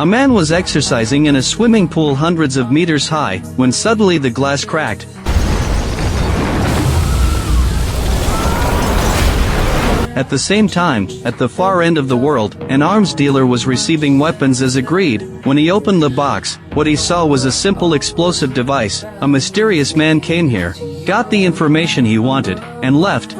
A man was exercising in a swimming pool hundreds of meters high, when suddenly the glass cracked. At the same time, at the far end of the world, an arms dealer was receiving weapons as agreed. When he opened the box, what he saw was a simple explosive device. A mysterious man came here, got the information he wanted, and left.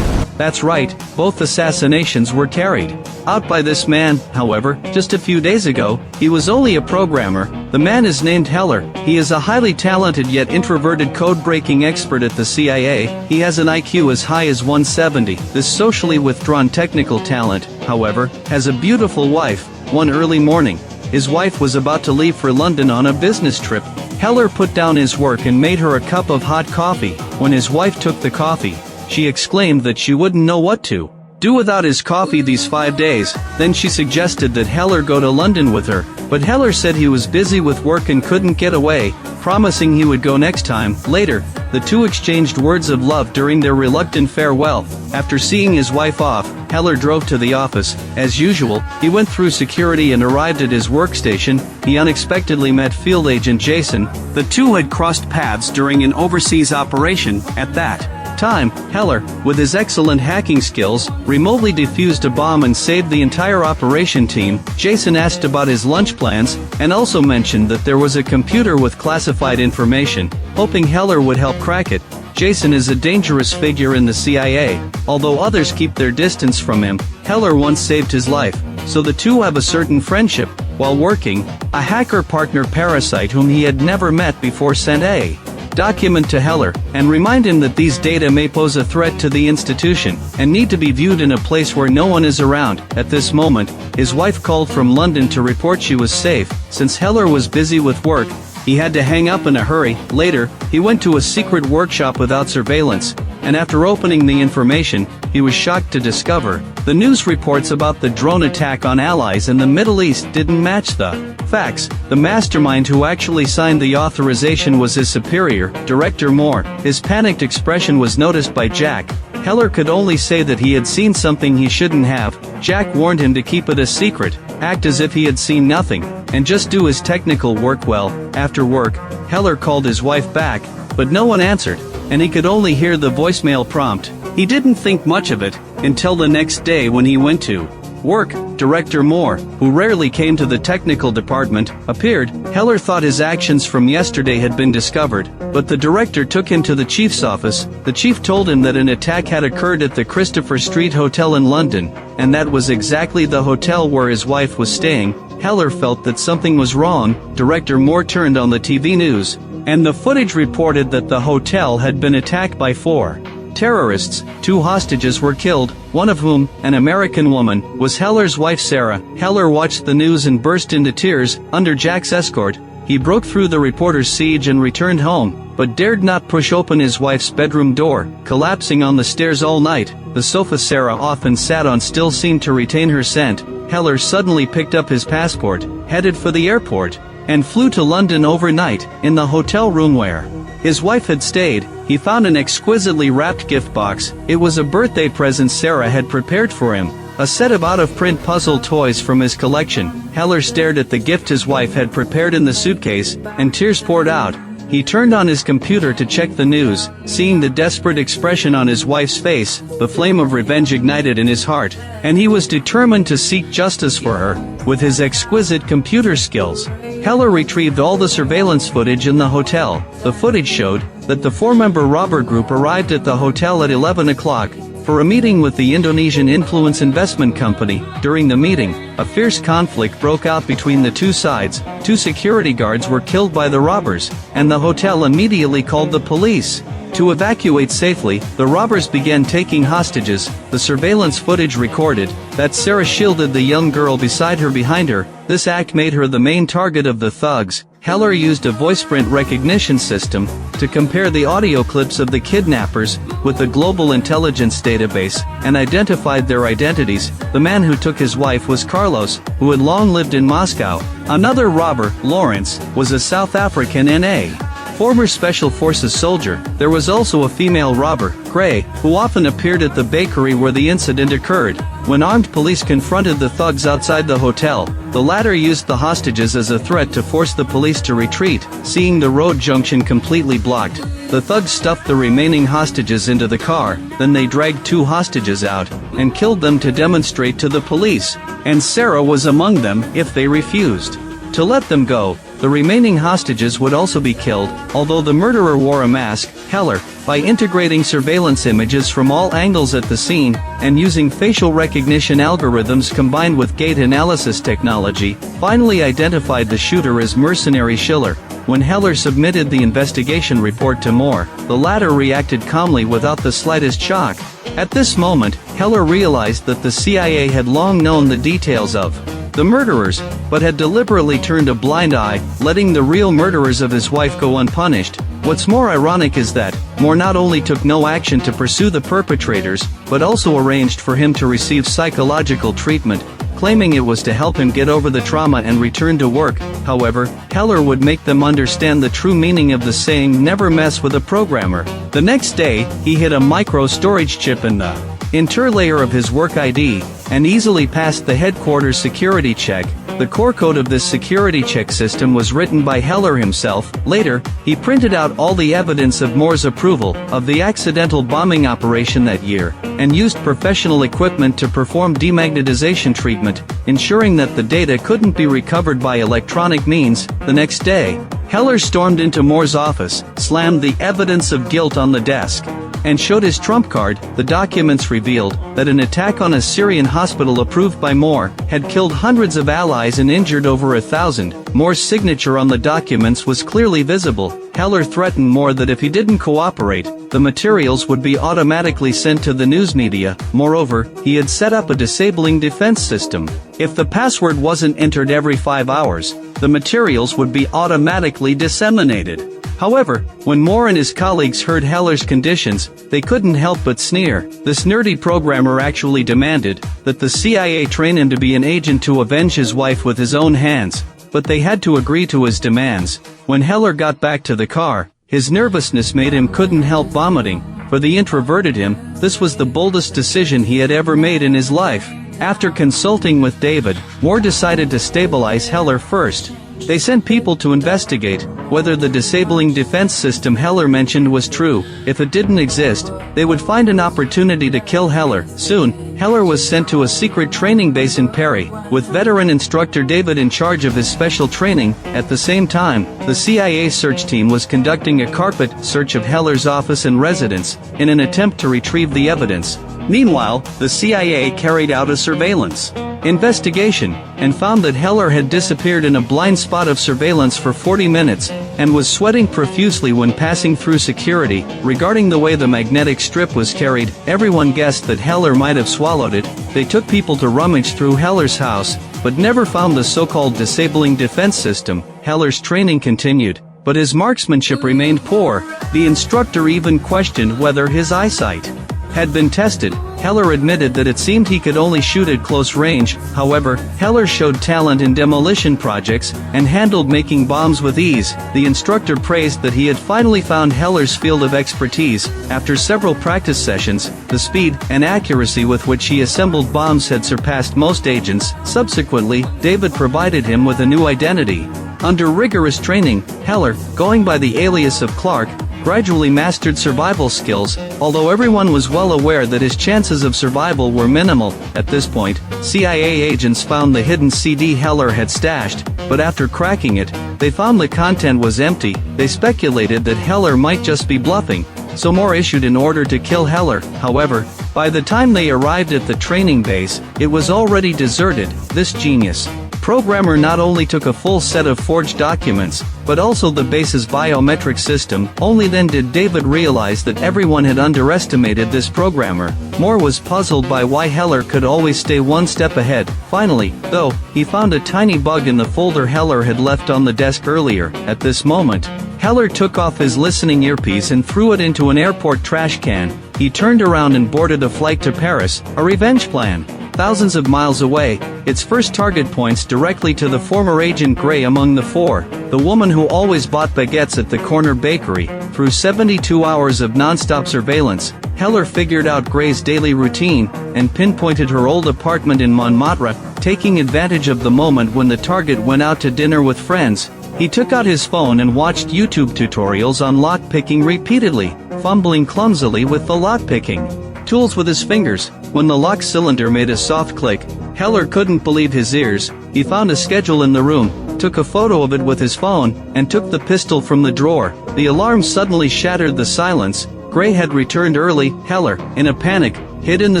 That's right, both assassinations were carried out by this man. However, just a few days ago, he was only a programmer. The man is named Heller. He is a highly talented yet introverted code-breaking expert at the CIA. He has an IQ as high as 170. This socially withdrawn technical talent, however, has a beautiful wife. One early morning, his wife was about to leave for London on a business trip. Heller put down his work and made her a cup of hot coffee. When his wife took the coffee, she exclaimed that she wouldn't know what to do without his coffee these 5 days. Then she suggested that Heller go to London with her, but Heller said he was busy with work and couldn't get away, promising he would go next time. Later, the two exchanged words of love during their reluctant farewell. After seeing his wife off, Heller drove to the office. As usual, he went through security and arrived at his workstation. He unexpectedly met field agent Jason. The two had crossed paths during an overseas operation. At that time, Heller, with his excellent hacking skills, remotely defused a bomb and saved the entire operation team. Jason asked about his lunch plans, and also mentioned that there was a computer with classified information, hoping Heller would help crack it. Jason is a dangerous figure in the CIA. Although others keep their distance from him, Heller once saved his life, so the two have a certain friendship. While working, a hacker partner Parasite whom he had never met before sent a document to Heller, and remind him that these data may pose a threat to the institution, and need to be viewed in a place where no one is around. At this moment, his wife called from London to report she was safe. Since Heller was busy with work, he had to hang up in a hurry. Later, he went to a secret workshop without surveillance, and after opening the information, he was shocked to discover the news reports about the drone attack on allies in the Middle East didn't match the facts. The mastermind who actually signed the authorization was his superior, Director Moore. His panicked expression was noticed by Jack. Heller could only say that he had seen something he shouldn't have. Jack warned him to keep it a secret, act as if he had seen nothing, and just do his technical work well. After work, Heller called his wife back, but no one answered, and he could only hear the voicemail prompt. He didn't think much of it, until the next day when he went to work. Director Moore, who rarely came to the technical department, appeared. Heller thought his actions from yesterday had been discovered, but the director took him to the chief's office. The chief told him that an attack had occurred at the Christopher Street Hotel in London, and that was exactly the hotel where his wife was staying. Heller felt that something was wrong. Director Moore turned on the TV news, and the footage reported that the hotel had been attacked by 4 terrorists. 2 hostages were killed, one of whom, an American woman, was Heller's wife Sarah. Heller watched the news and burst into tears. Under Jack's escort, he broke through the reporter's siege and returned home, but dared not push open his wife's bedroom door. Collapsing on the stairs all night, the sofa Sarah often sat on still seemed to retain her scent. Heller suddenly picked up his passport, headed for the airport, and flew to London overnight. In the hotel room where his wife had stayed, he found an exquisitely wrapped gift box. It was a birthday present Sarah had prepared for him, a set of out-of-print puzzle toys from his collection. Heller stared at the gift his wife had prepared in the suitcase, and tears poured out. He turned on his computer to check the news. Seeing the desperate expression on his wife's face, the flame of revenge ignited in his heart, and he was determined to seek justice for her. With his exquisite computer skills, Heller retrieved all the surveillance footage in the hotel. The footage showed that the 4-member robber group arrived at the hotel at 11 o'clock for a meeting with the Indonesian influence investment company. During the meeting, a fierce conflict broke out between the two sides. 2 security guards were killed by the robbers, and the hotel immediately called the police. To evacuate safely, the robbers began taking hostages. The surveillance footage recorded that Sarah shielded the young girl beside her behind her. This act made her the main target of the thugs. Heller used a voice print recognition system to compare the audio clips of the kidnappers with the global intelligence database, and identified their identities. The man who took his wife was Carlos, who had long lived in Moscow. Another robber, Lawrence, was a South African NA former Special Forces soldier. There was also a female robber, Gray, who often appeared at the bakery where the incident occurred. When armed police confronted the thugs outside the hotel, the latter used the hostages as a threat to force the police to retreat, seeing the road junction completely blocked. The thugs stuffed the remaining hostages into the car, then they dragged 2 hostages out, and killed them to demonstrate to the police, and Sarah was among them, if they refused to let them go. The remaining hostages would also be killed, although the murderer wore a mask. Heller, by integrating surveillance images from all angles at the scene, and using facial recognition algorithms combined with gait analysis technology, finally identified the shooter as mercenary Schiller. When Heller submitted the investigation report to Moore, the latter reacted calmly without the slightest shock. At this moment, Heller realized that the CIA had long known the details of the murderers, but had deliberately turned a blind eye, letting the real murderers of his wife go unpunished. What's more ironic is that Moore not only took no action to pursue the perpetrators, but also arranged for him to receive psychological treatment, claiming it was to help him get over the trauma and return to work. However, Heller would make them understand the true meaning of the saying, "Never mess with a programmer." The next day, he hid a micro-storage chip in the interlayer of his work ID, and easily passed the headquarters security check. The core code of this security check system was written by Heller himself. Later, he printed out all the evidence of Moore's approval of the accidental bombing operation that year, and used professional equipment to perform demagnetization treatment, ensuring that the data couldn't be recovered by electronic means. The next day, Heller stormed into Moore's office, slammed the evidence of guilt on the desk, and showed his trump card. The documents revealed that an attack on a Syrian hospital approved by Moore had killed hundreds of allies and injured over 1,000. Moore's signature on the documents was clearly visible. Heller threatened Moore that if he didn't cooperate, the materials would be automatically sent to the news media. Moreover, he had set up a disabling defense system. If the password wasn't entered every 5 hours, the materials would be automatically disseminated. However, when Moore and his colleagues heard Heller's conditions, they couldn't help but sneer. This nerdy programmer actually demanded that the CIA train him to be an agent to avenge his wife with his own hands, but they had to agree to his demands. When Heller got back to the car, his nervousness made him couldn't help vomiting. For the introverted him, this was the boldest decision he had ever made in his life. After consulting with David, Moore decided to stabilize Heller first. They sent people to investigate whether the disabling defense system Heller mentioned was true. If it didn't exist, they would find an opportunity to kill Heller. Soon, Heller was sent to a secret training base in Perry, with veteran instructor David in charge of his special training. At the same time, the CIA search team was conducting a carpet search of Heller's office and residence, in an attempt to retrieve the evidence. Meanwhile, the CIA carried out a surveillance investigation, and found that Heller had disappeared in a blind spot of surveillance for 40 minutes, and was sweating profusely when passing through security. Regarding the way the magnetic strip was carried, everyone guessed that Heller might have swallowed it. They took people to rummage through Heller's house, but never found the so-called disabling defense system. Heller's training continued, but his marksmanship remained poor. The instructor even questioned whether his eyesight had been tested. Heller admitted that it seemed he could only shoot at close range. However, Heller showed talent in demolition projects, and handled making bombs with ease. The instructor praised that he had finally found Heller's field of expertise. After several practice sessions, the speed and accuracy with which he assembled bombs had surpassed most agents. Subsequently, David provided him with a new identity. Under rigorous training, Heller, going by the alias of Clark, gradually mastered survival skills, although everyone was well aware that his chances of survival were minimal. At this point, CIA agents found the hidden CD Heller had stashed, but after cracking it, they found the content was empty. They speculated that Heller might just be bluffing, so Moore issued an order to kill Heller. However, by the time they arrived at the training base, it was already deserted. This genius programmer not only took a full set of forged documents, but also the base's biometric system. Only then did David realize that everyone had underestimated this programmer. Moore was puzzled by why Heller could always stay one step ahead. Finally, though, he found a tiny bug in the folder Heller had left on the desk earlier. At this moment, Heller took off his listening earpiece and threw it into an airport trash can. He turned around and boarded a flight to Paris, a revenge plan. thousands of miles away. Its first target points directly to the former Agent Gray among the four, the woman who always bought baguettes at the corner bakery. Through 72 hours of non-stop surveillance, Heller figured out Gray's daily routine and pinpointed her old apartment in Montmartre. Taking advantage of the moment when the target went out to dinner with friends, he took out his phone and watched YouTube tutorials on lock-picking repeatedly, fumbling clumsily with the lock-picking tools with his fingers. When the lock cylinder made a soft click, Heller couldn't believe his ears. He found a schedule in the room, took a photo of it with his phone, and took the pistol from the drawer. The alarm suddenly shattered the silence. Gray had returned early. Heller, in a panic, hid in the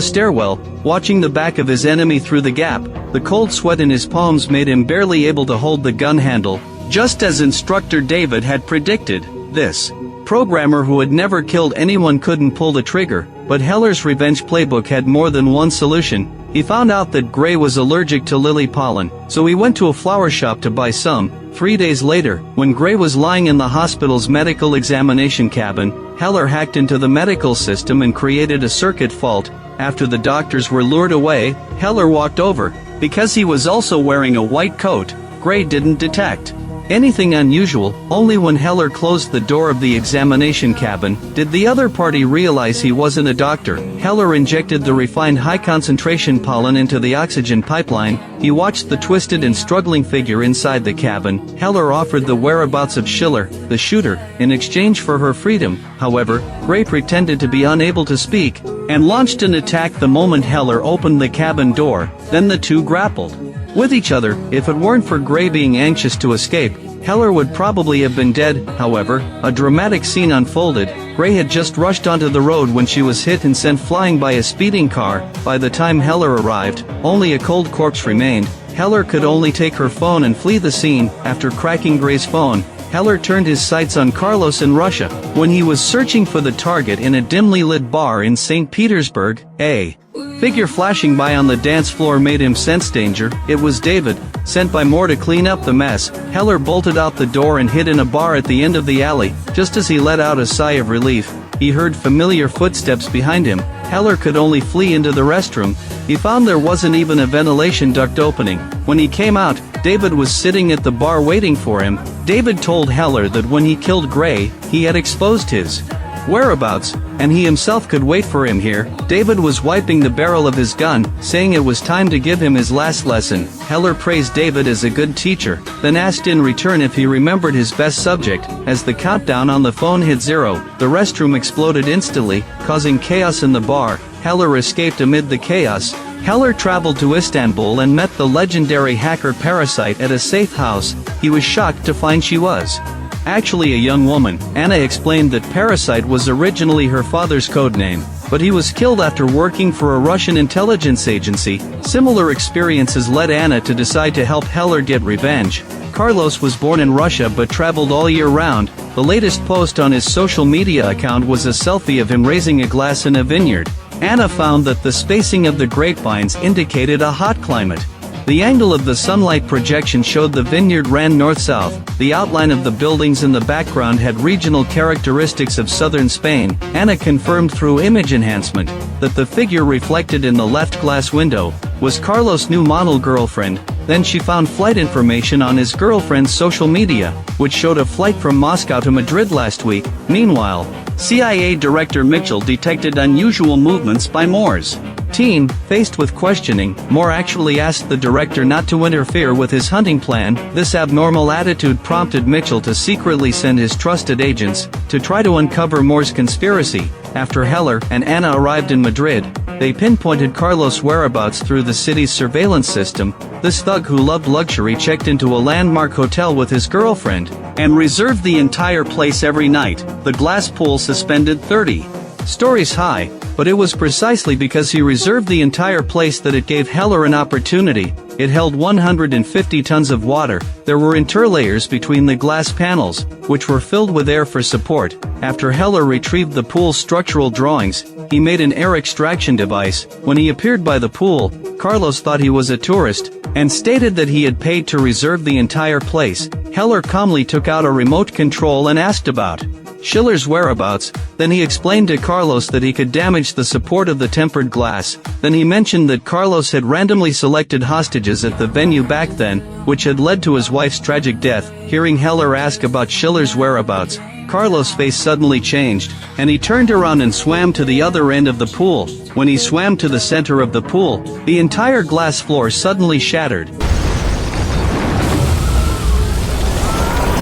stairwell, watching the back of his enemy through the gap. The cold sweat in his palms made him barely able to hold the gun handle, just as instructor David had predicted. This programmer who had never killed anyone couldn't pull the trigger, but Heller's revenge playbook had more than one solution. He found out that Gray was allergic to lily pollen, so he went to a flower shop to buy some. 3 days later, when Gray was lying in the hospital's medical examination cabin, Heller hacked into the medical system and created a circuit fault. After the doctors were lured away, Heller walked over. Because he was also wearing a white coat, Gray didn't detect anything unusual. Only when Heller closed the door of the examination cabin did the other party realize he wasn't a doctor. Heller injected the refined high-concentration pollen into the oxygen pipeline. He watched the twisted and struggling figure inside the cabin. Heller offered the whereabouts of Schiller, the shooter, in exchange for her freedom. However, Gray pretended to be unable to speak and launched an attack the moment Heller opened the cabin door. Then the two grappled with each other. If it weren't for Gray being anxious to escape, Heller would probably have been dead. However, a dramatic scene unfolded. Gray had just rushed onto the road when she was hit and sent flying by a speeding car. By the time Heller arrived, only a cold corpse remained. Heller could only take her phone and flee the scene. After cracking Gray's phone, Heller turned his sights on Carlos in Russia. When he was searching for the target in a dimly lit bar in St. Petersburg, a figure flashing by on the dance floor made him sense danger. It was David, sent by Moore to clean up the mess. Heller bolted out the door and hid in a bar at the end of the alley. Just as he let out a sigh of relief, he heard familiar footsteps behind him. Heller could only flee into the restroom. He found there wasn't even a ventilation duct opening. When he came out, David was sitting at the bar waiting for him. David told Heller that when he killed Gray, he had exposed his whereabouts, and he himself could wait for him here. David was wiping the barrel of his gun, saying it was time to give him his last lesson. Heller praised David as a good teacher, then asked in return if he remembered his best subject. As the countdown on the phone hit 0, the restroom exploded instantly, causing chaos in the bar. Heller escaped amid the chaos. Heller traveled to Istanbul and met the legendary hacker Parasite at a safe house. He was shocked to find she was actually a young woman. Anna explained that Parasite was originally her father's code name, but he was killed after working for a Russian intelligence agency. Similar experiences led Anna to decide to help Heller get revenge. Carlos was born in Russia but traveled all year round. The latest post on his social media account was a selfie of him raising a glass in a vineyard. Anna found that the spacing of the grapevines indicated a hot climate. The angle of the sunlight projection showed the vineyard ran north-south. The outline of the buildings in the background had regional characteristics of southern Spain. Anna confirmed through image enhancement that the figure reflected in the left glass window was Carlos' new model girlfriend. Then she found flight information on his girlfriend's social media, which showed a flight from Moscow to Madrid last week. Meanwhile, CIA Director Mitchell detected unusual movements by Moore's team. Faced with questioning, Moore actually asked the director not to interfere with his hunting plan. This abnormal attitude prompted Mitchell to secretly send his trusted agents to try to uncover Moore's conspiracy. After Heller and Anna arrived in Madrid, they pinpointed Carlos' whereabouts through the city's surveillance system. This thug who loved luxury checked into a landmark hotel with his girlfriend and reserved the entire place every night. The glass pool suspended 30 stories high, but it was precisely because he reserved the entire place that it gave Heller an opportunity. It held 150 tons of water. There were interlayers between the glass panels, which were filled with air for support. After Heller retrieved the pool's structural drawings, he made an air extraction device. When he appeared by the pool, Carlos thought he was a tourist and stated that he had paid to reserve the entire place. Heller calmly took out a remote control and asked about Schiller's whereabouts. Then he explained to Carlos that he could damage the support of the tempered glass. Then he mentioned that Carlos had randomly selected hostages at the venue back then, which had led to his wife's tragic death. Hearing Heller ask about Schiller's whereabouts, Carlos' face suddenly changed, and he turned around and swam to the other end of the pool. When he swam to the center of the pool, the entire glass floor suddenly shattered.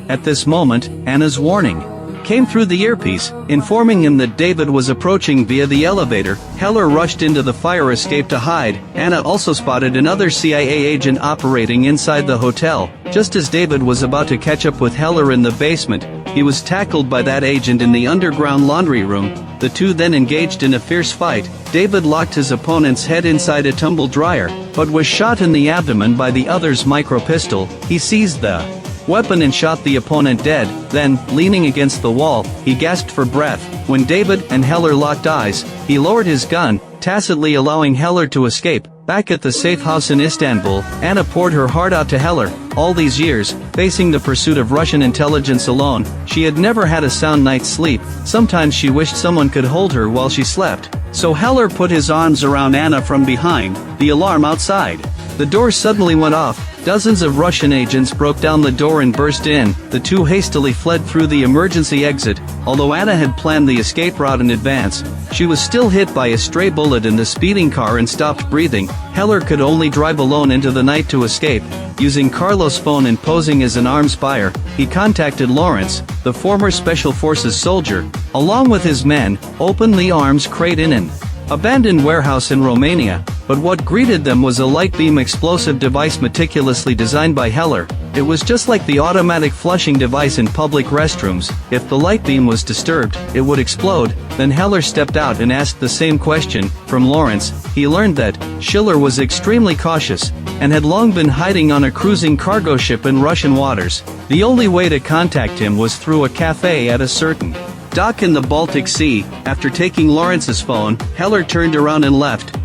At this moment, Anna's warning came through the earpiece, informing him that David was approaching via the elevator. Heller rushed into the fire escape to hide. Anna also spotted another CIA agent operating inside the hotel. Just as David was about to catch up with Heller in the basement, he was tackled by that agent in the underground laundry room. The two then engaged in a fierce fight. David locked his opponent's head inside a tumble dryer, but was shot in the abdomen by the other's micro-pistol. He seized the weapon and shot the opponent dead. Then, leaning against the wall, he gasped for breath. When David and Heller locked eyes, he lowered his gun, tacitly allowing Heller to escape. Back at the safe house in Istanbul, Anna poured her heart out to Heller. All these years, facing the pursuit of Russian intelligence alone, she had never had a sound night's sleep. Sometimes she wished someone could hold her while she slept. So Heller put his arms around Anna from behind. The alarm outside the door suddenly went off. Dozens of Russian agents broke down the door and burst in. The two hastily fled through the emergency exit. Although Anna had planned the escape route in advance, she was still hit by a stray bullet in the speeding car and stopped breathing. Heller could only drive alone into the night to escape. Using Carlos' phone and posing as an arms buyer, he contacted Lawrence, the former Special Forces soldier. Along with his men, opened the arms crate in an abandoned warehouse in Romania. But what greeted them was a light beam explosive device meticulously designed by Heller. It was just like the automatic flushing device in public restrooms. If the light beam was disturbed, it would explode. Then Heller stepped out and asked the same question. From Lawrence, he learned that Schiller was extremely cautious and had long been hiding on a cruising cargo ship in Russian waters. The only way to contact him was through a cafe at a certain dock in the Baltic Sea. After taking Lawrence's phone, Heller turned around and left.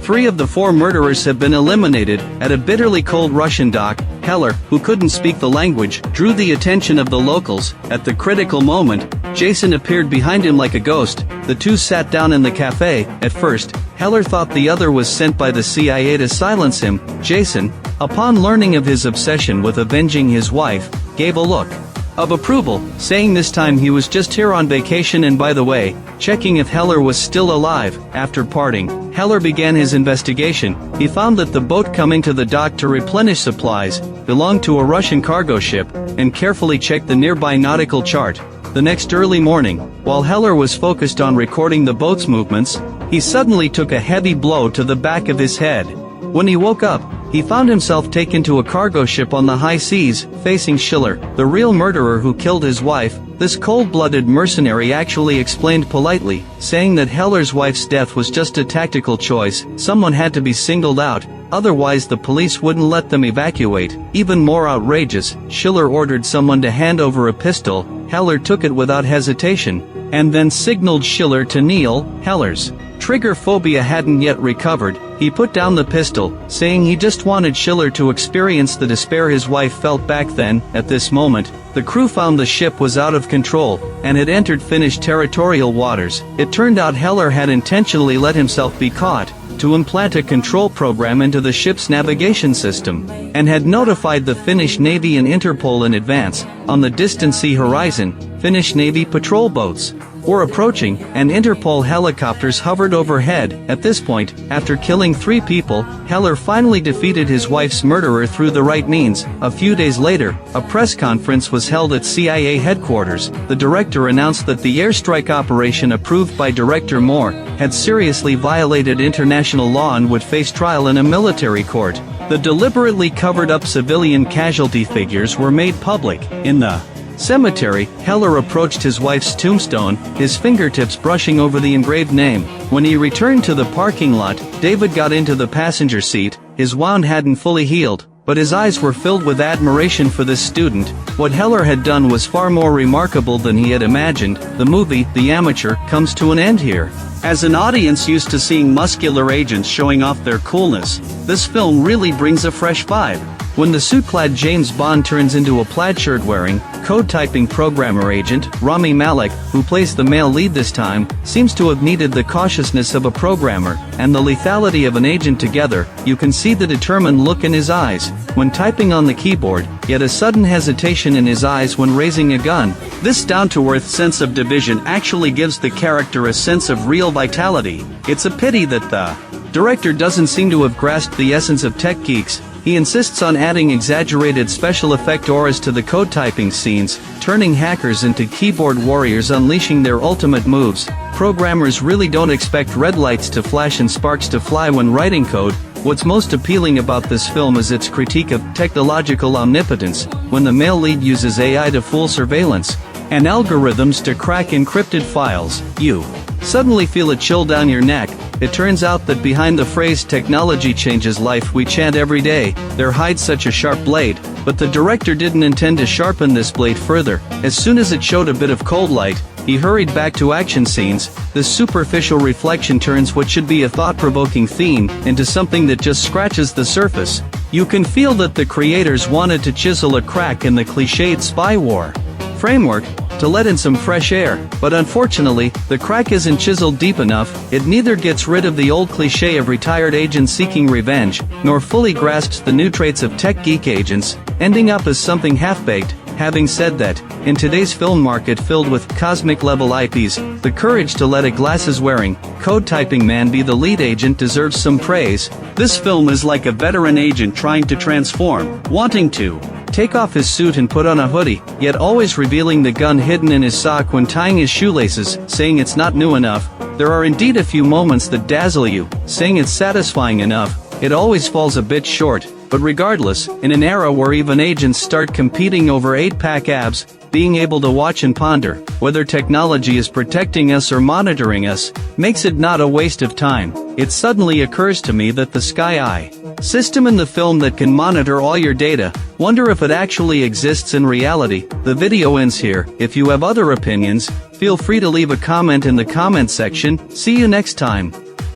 3 of the 4 murderers have been eliminated. At a bitterly cold Russian dock, Heller, who couldn't speak the language, drew the attention of the locals. At the critical moment, Jason appeared behind him like a ghost. The two sat down in the cafe. At first, Heller thought the other was sent by the CIA to silence him. Jason, upon learning of his obsession with avenging his wife, gave a look of approval, saying this time he was just here on vacation and, by the way, checking if Heller was still alive. After parting, Heller began his investigation. He found that the boat coming to the dock to replenish supplies belonged to a Russian cargo ship, and carefully checked the nearby nautical chart. The next early morning, while Heller was focused on recording the boat's movements, he suddenly took a heavy blow to the back of his head. When he woke up, he found himself taken to a cargo ship on the high seas, facing Schiller, the real murderer who killed his wife. This cold-blooded mercenary actually explained politely, saying that Heller's wife's death was just a tactical choice. Someone had to be singled out, otherwise the police wouldn't let them evacuate. Even more outrageous, Schiller ordered someone to hand over a pistol. Heller took it without hesitation, and then signaled Schiller to kneel. Heller's trigger phobia hadn't yet recovered. He put down the pistol, saying he just wanted Schiller to experience the despair his wife felt back then. At this moment, the crew found the ship was out of control, and had entered Finnish territorial waters. It turned out Heller had intentionally let himself be caught, to implant a control program into the ship's navigation system, and had notified the Finnish Navy and Interpol in advance. On the distant sea horizon, Finnish Navy patrol boats were approaching, and Interpol helicopters hovered overhead. At this point, after killing 3 people, Heller finally defeated his wife's murderer through the right means. A few days later, a press conference was held at CIA headquarters. The director announced that the airstrike operation approved by Director Moore had seriously violated international law and would face trial in a military court. The deliberately covered-up civilian casualty figures were made public. In the cemetery, Heller approached his wife's tombstone, his fingertips brushing over the engraved name. When he returned to the parking lot, David got into the passenger seat. His wound hadn't fully healed, but his eyes were filled with admiration for this student. What Heller had done was far more remarkable than he had imagined. The movie, The Amateur, comes to an end here. As an audience used to seeing muscular agents showing off their coolness, this film really brings a fresh vibe. When the suit-clad James Bond turns into a plaid shirt-wearing, code-typing programmer agent, Rami Malek, who plays the male lead this time, seems to have needed the cautiousness of a programmer, and the lethality of an agent together. You can see the determined look in his eyes when typing on the keyboard, yet a sudden hesitation in his eyes when raising a gun. This down-to-earth sense of division actually gives the character a sense of real vitality. It's a pity that the director doesn't seem to have grasped the essence of tech geeks. He insists on adding exaggerated special effect auras to the code typing scenes, turning hackers into keyboard warriors unleashing their ultimate moves. Programmers really don't expect red lights to flash and sparks to fly when writing code. What's most appealing about this film is its critique of technological omnipotence, when the male lead uses AI to fool surveillance and algorithms to crack encrypted files. You suddenly feel a chill down your neck. It turns out that behind the phrase "technology changes life" we chant every day, there hides such a sharp blade, but the director didn't intend to sharpen this blade further. As soon as it showed a bit of cold light, he hurried back to action scenes. This superficial reflection turns what should be a thought-provoking theme into something that just scratches the surface. You can feel that the creators wanted to chisel a crack in the cliched spy war framework, to let in some fresh air, but unfortunately, the crack isn't chiseled deep enough. It neither gets rid of the old cliché of retired agents seeking revenge, nor fully grasps the new traits of tech geek agents, ending up as something half-baked. Having said that, in today's film market filled with cosmic-level IPs, the courage to let a glasses-wearing, code-typing man be the lead agent deserves some praise. This film is like a veteran agent trying to transform, wanting to take off his suit and put on a hoodie, yet always revealing the gun hidden in his sock when tying his shoelaces, saying it's not new enough. There are indeed a few moments that dazzle you, saying it's satisfying enough. It always falls a bit short, but regardless, in an era where even agents start competing over 8-pack abs, being able to watch and ponder whether technology is protecting us or monitoring us makes it not a waste of time. It suddenly occurs to me that the Sky Eye system in the film that can monitor all your data, wonder if it actually exists in reality. The video ends here. If you have other opinions, feel free to leave a comment in the comment section. See you next time.